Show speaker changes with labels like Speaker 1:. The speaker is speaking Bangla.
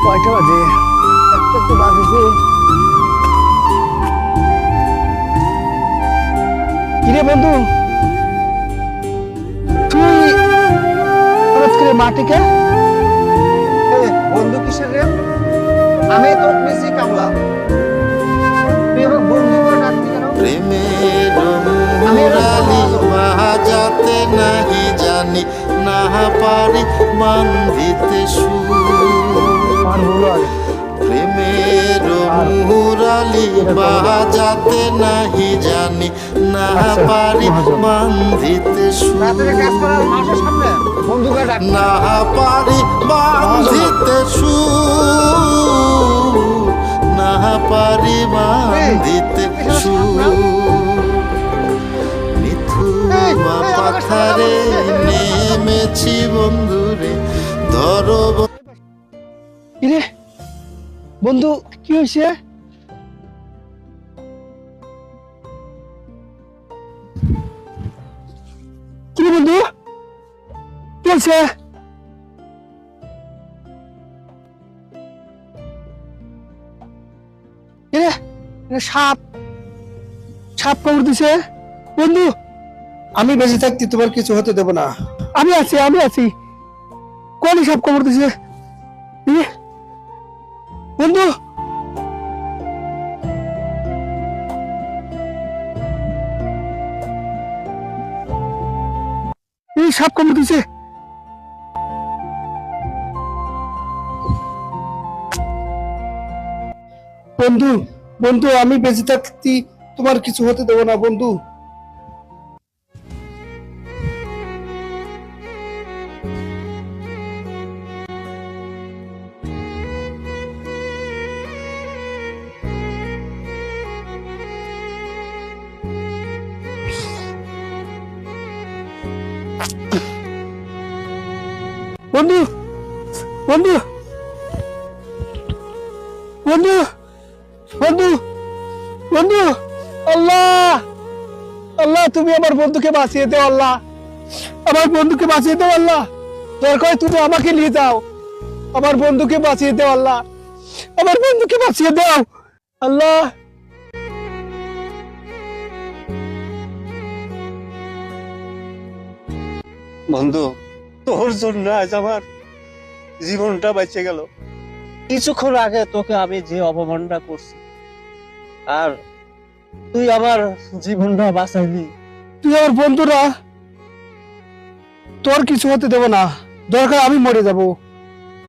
Speaker 1: কয়টা বাজে? একটা তো বাজেছে। কিরে বন্ধু, তুই হঠাৎ করে মাটিকে?
Speaker 2: বন্ধু কিসের রে? আমি তো মেসি কামলা। তুই আমার বন্ধু করে ডাকতি কেন?
Speaker 3: প্রেমের
Speaker 2: আমি এর
Speaker 3: মুরালি
Speaker 2: বন্ধু।
Speaker 3: বাজাতে নাহি জানি, না পারি বান্ধিতে সুর।
Speaker 1: আমার ভুল হয়।
Speaker 3: প্রেমের মুরালি বাজাতে নাহি জানি, না
Speaker 1: আচ্ছা,
Speaker 3: পারি
Speaker 1: মহাজন।
Speaker 3: বান্ধিতে
Speaker 2: রাতের কাজ
Speaker 3: সুর।
Speaker 2: করার মানুষের সামনে বন্ধু করে ডাকতি।
Speaker 3: না পারি বান্ধিতে সুর, না পারি বান্ধিতে সুর। মিথুয়া পাথারে নেমেছি বন্ধুরে, ধরো
Speaker 1: কিরে বন্ধু, কি হয়েছে? কিরে বন্ধু, কি হয়েছে? কিরে, সাপ সাপ কামড় দিছে বন্ধু।
Speaker 2: আমি বেঁচে থাকতে তোমার কিছু হতে দেব না।
Speaker 1: আমি আছি। কোন সাপ কামড় দিছে? কিরে বন্ধু, এই সাপ কামড় দিছে।
Speaker 2: বন্ধু বন্ধু আমি বেঁচে থাকতে তোমার কিছু হতে দেব না বন্ধু।
Speaker 1: বন্ধু বন্ধু বন্ধু বন্ধু বন্ধু, আল্লাহ আল্লাহ, তুমি আমার বন্ধুকে বাঁচিয়ে দাও আল্লাহ, আমার বন্ধুকে বাঁচিয়ে দাও আল্লাহ। দরকার তুমি আমাকে নিয়ে যাও, আমার বন্ধুকে বাঁচিয়ে দাও আল্লাহ, আমার বন্ধুকে বাঁচিয়ে দাও আল্লাহ।
Speaker 4: বন্ধু, তোর জন্য আজ আমার জীবনটা বেঁচে গেল। কিছুক্ষণ আগে তোকে আমি যে অপমানটা করছি, আর তুই আমার জীবনটা বাঁচাইলি।
Speaker 1: তুই আমার বন্ধুরা, তোর কিছু হতে দেব না, দরকার আমি মরে যাব।